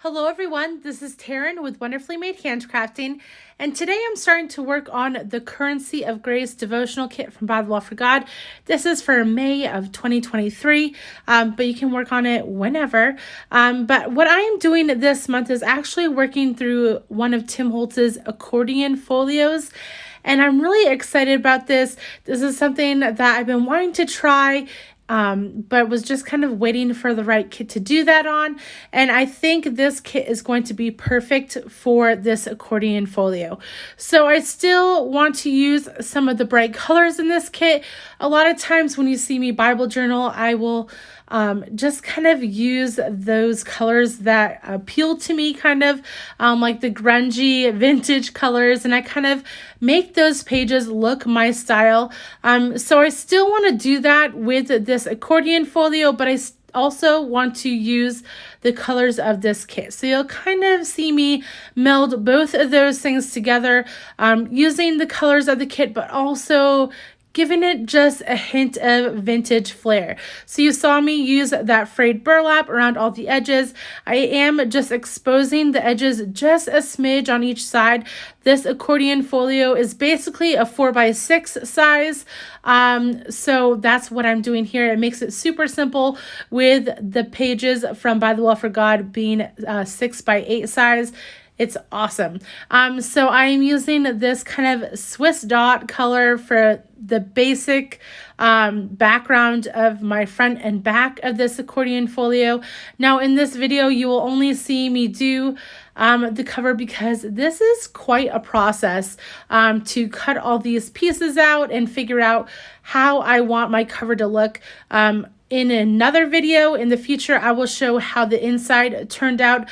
Hello everyone, this is Taryn with Wonderfully Made Handcrafting, and today I'm starting to work on the Currency of Grace devotional kit from By the Wall for God. This is for May of 2023, but you can work on it whenever. But what I am doing this month is actually working through one of Tim Holtz's Accordion Folios, and I'm really excited about this. This is something that I've been wanting to try, but was just kind of waiting for the right kit to do that on. And I think this kit is going to be perfect for this accordion folio. So I still want to use some of the bright colors in this kit. A lot of times when you see me Bible journal, I will just kind of use those colors that appeal to me, kind of like the grungy vintage colors, and I kind of make those pages look my style. So I still want to do that with this accordion folio, but I also want to use the colors of this kit. So you'll kind of see me meld both of those things together, using the colors of the kit, but also giving it just a hint of vintage flair. So you saw me use that frayed burlap around all the edges. I am just exposing the edges just a smidge on each side. This accordion folio is basically a 4x6 size. So that's what I'm doing here. It makes it super simple with the pages from By the Wall for God being 6x8 size. It's awesome. So I'm using this kind of Swiss dot color for the basic background of my front and back of this accordion folio. Now in this video, you will only see me do the cover because this is quite a process to cut all these pieces out and figure out how I want my cover to look. In another video in the future, I will show how the inside turned out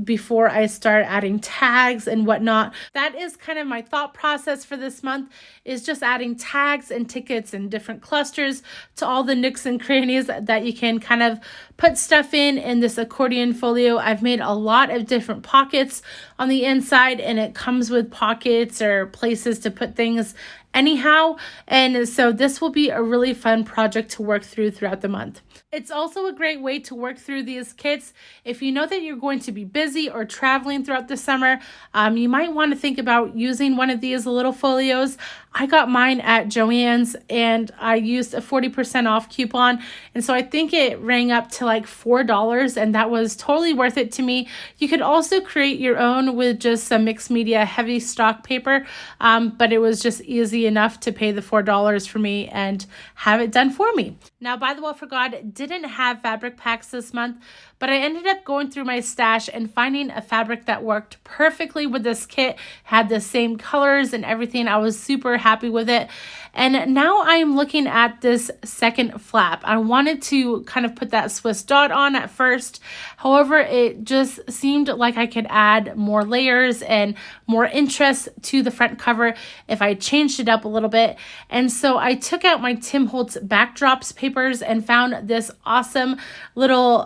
before I start adding tags and whatnot. That is kind of my thought process for this month, is just adding tags and tickets and different clusters to all the nooks and crannies that you can kind of put stuff in this accordion folio. I've made a lot of different pockets on the inside, and it comes with pockets or places to put things anyhow, and so this will be a really fun project to work through throughout the month. It's also a great way to work through these kits if you know that you're going to be busy or traveling throughout the summer. You might want to think about using one of these little folios. I got mine at Joann's and I used a 40% off coupon, and so I think it rang up to like $4, and that was totally worth it to me. You could also create your own with just some mixed media heavy stock paper, but it was just easy enough to pay the $4 for me and have it done for me. Now, By the Wall for God didn't have fabric packs this month, but I ended up going through my stash and finding a fabric that worked perfectly with this kit, had the same colors and everything. I was super happy with it. And now I'm looking at this second flap. I wanted to kind of put that Swiss dot on at first. However, it just seemed like I could add more layers and more interest to the front cover if I changed it up a little bit. And so I took out my Tim Holtz backdrops papers and found this awesome little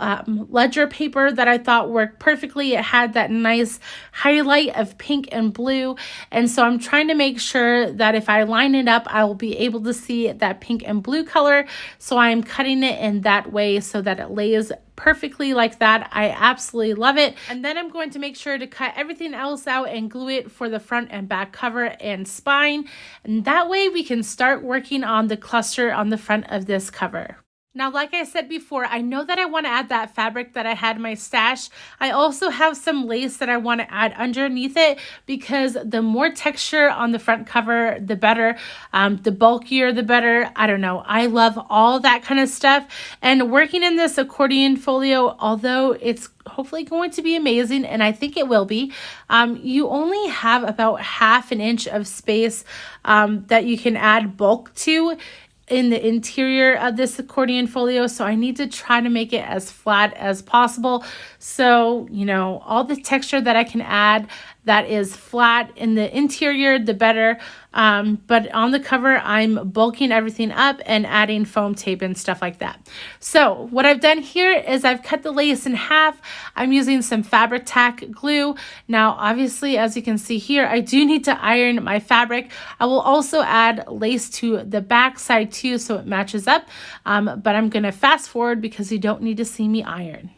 ledger paper that I thought worked perfectly. It had that nice highlight of pink and blue. And so I'm trying to make sure that if I line it up, I will be able to see that pink and blue color. So I'm cutting it in that way so that it lays perfectly like that. I absolutely love it. And then I'm going to make sure to cut everything else out and glue it for the front and back cover and spine. And that way we can start working on the cluster on the front of this cover. Now, like I said before, I know that I want to add that fabric that I had in my stash. I also have some lace that I want to add underneath it because the more texture on the front cover, the better. The bulkier, the better. I don't know. I love all that kind of stuff. And working in this accordion folio, although it's hopefully going to be amazing, and I think it will be, you only have about ½ an inch of space that you can add bulk to in the interior of this accordion folio. So I need to try to make it as flat as possible. So, you know, all the texture that I can add that is flat in the interior, the better. But on the cover, I'm bulking everything up and adding foam tape and stuff like that. So what I've done here is I've cut the lace in half. I'm using some fabric tack glue. Now, obviously, as you can see here, I do need to iron my fabric. I will also add lace to the back side too, so it matches up. But I'm going to fast forward because you don't need to see me iron.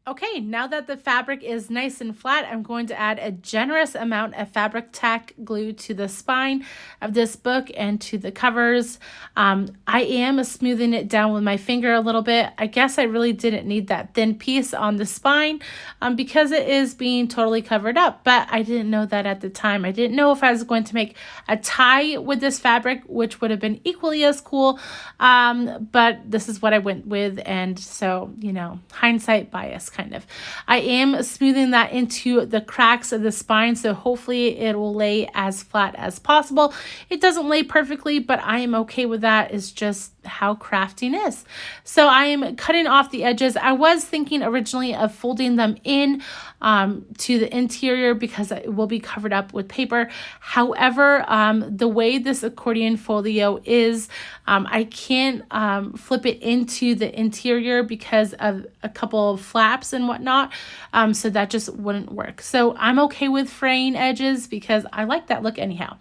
Okay, now that the fabric is nice and flat, I'm going to add a generous amount of fabric tack glue to the spine of this book and to the covers. I am smoothing it down with my finger a little bit. I guess I really didn't need that thin piece on the spine because it is being totally covered up, but I didn't know that at the time. I didn't know if I was going to make a tie with this fabric, which would have been equally as cool, but this is what I went with, and so, you know, hindsight bias. Kind of. I am smoothing that into the cracks of the spine, so hopefully it will lay as flat as possible. It doesn't lay perfectly, but I am okay with that. It's just how crafting is. So I am cutting off the edges. I was thinking originally of folding them in to the interior because it will be covered up with paper. However, the way this accordion folio is, I can't flip it into the interior because of a couple of flaps and whatnot. So that just wouldn't work. So I'm okay with fraying edges because I like that look anyhow.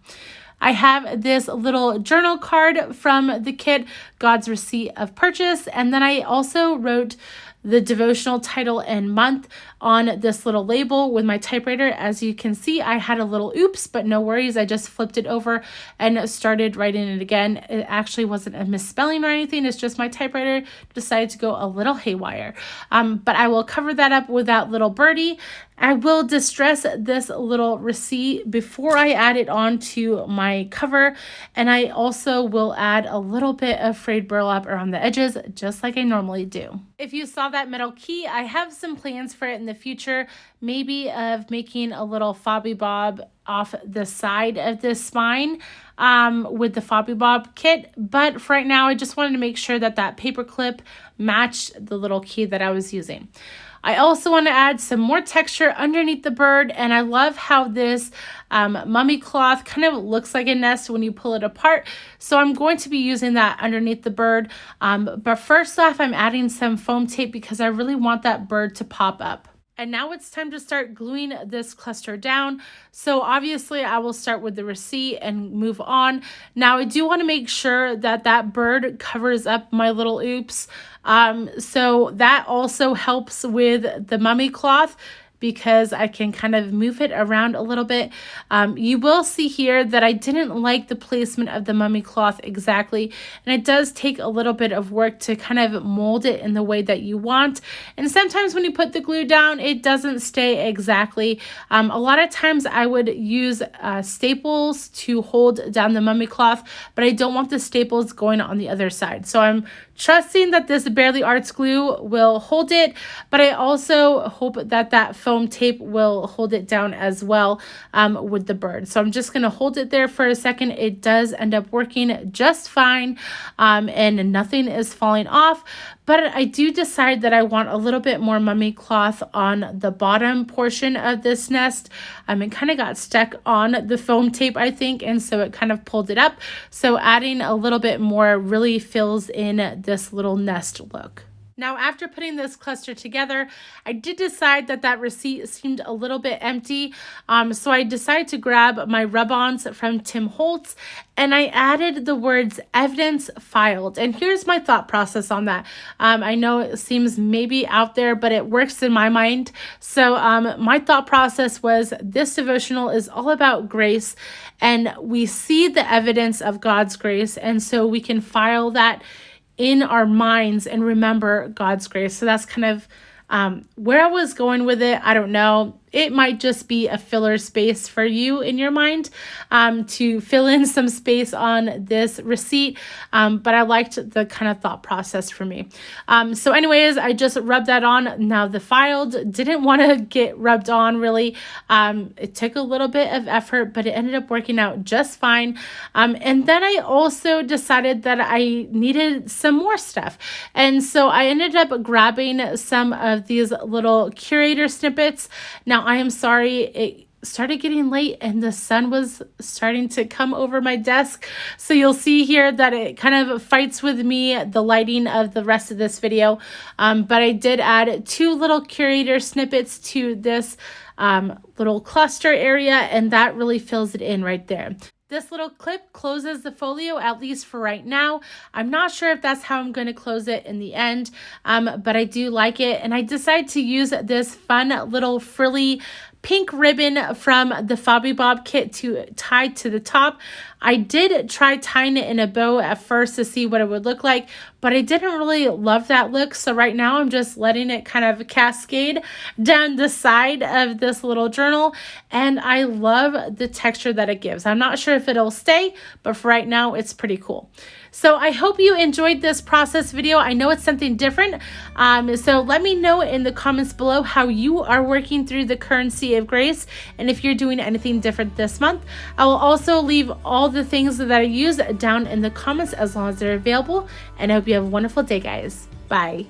I have this little journal card from the kit, God's receipt of purchase. And then I also wrote the devotional title and month on this little label with my typewriter. As you can see, I had a little oops, but no worries. I just flipped it over and started writing it again. It actually wasn't a misspelling or anything. It's just my typewriter decided to go a little haywire. But I will cover that up with that little birdie. I will distress this little receipt before I add it onto my cover. And I also will add a little bit of frayed burlap around the edges, just like I normally do. If you saw that metal key, I have some plans for it in the future, maybe of making a little fobby bob off the side of this spine with the fobby bob kit. But for right now, I just wanted to make sure that that paper clip matched the little key that I was using. I also want to add some more texture underneath the bird, and I love how this mummy cloth kind of looks like a nest when you pull it apart. So I'm going to be using that underneath the bird. But first off, I'm adding some foam tape because I really want that bird to pop up. And now it's time to start gluing this cluster down. So obviously I will start with the receipt and move on. Now I do want to make sure that that bird covers up my little oops. So that also helps with the mummy cloth because I can kind of move it around a little bit. You will see here that I didn't like the placement of the mummy cloth exactly, and it does take a little bit of work to kind of mold it in the way that you want. And sometimes when you put the glue down, it doesn't stay exactly. A lot of times I would use staples to hold down the mummy cloth, but I don't want the staples going on the other side. So I'm trusting that this Barely Arts glue will hold it, but I also hope that that foam tape will hold it down as well with the bird. So I'm just going to hold it there for a second. It does end up working just fine, and nothing is falling off. But I do decide that I want a little bit more mummy cloth on the bottom portion of this nest. It kind of got stuck on the foam tape, I think, and so it kind of pulled it up. So adding a little bit more really fills in this little nest look. Now, after putting this cluster together, I did decide that that receipt seemed a little bit empty. So I decided to grab my rub-ons from Tim Holtz, and I added the words evidence filed. And here's my thought process on that. I know it seems maybe out there, but it works in my mind. So my thought process was this devotional is all about grace, and we see the evidence of God's grace. And so we can file that in our minds and remember God's grace. So that's kind of where I was going with it. I don't know. It might just be a filler space for you in your mind to fill in some space on this receipt. But I liked the kind of thought process for me. So anyways, I just rubbed that on. Now the filed didn't want to get rubbed on really. It took a little bit of effort, but it ended up working out just fine. And then I also decided that I needed some more stuff. And so I ended up grabbing some of these little Curator Snippets. Now, I am sorry, it started getting late and the sun was starting to come over my desk. So you'll see here that it kind of fights with me, the lighting of the rest of this video. But I did add 2 little Curator Snippets to this little cluster area, and that really fills it in right there. This little clip closes the folio, at least for right now. I'm not sure if that's how I'm going to close it in the end, but I do like it. And I decided to use this fun little frilly pink ribbon from the Fobby Bob kit to tie to the top. I did try tying it in a bow at first to see what it would look like, but I didn't really love that look. So right now I'm just letting it kind of cascade down the side of this little journal. And I love the texture that it gives. I'm not sure if it'll stay, but for right now it's pretty cool. So I hope you enjoyed this process video. I know it's something different. So let me know in the comments below how you are working through the currency of grace and if you're doing anything different this month. I will also leave all the things that I use down in the comments as long as they're available. And I hope you have a wonderful day, guys. Bye.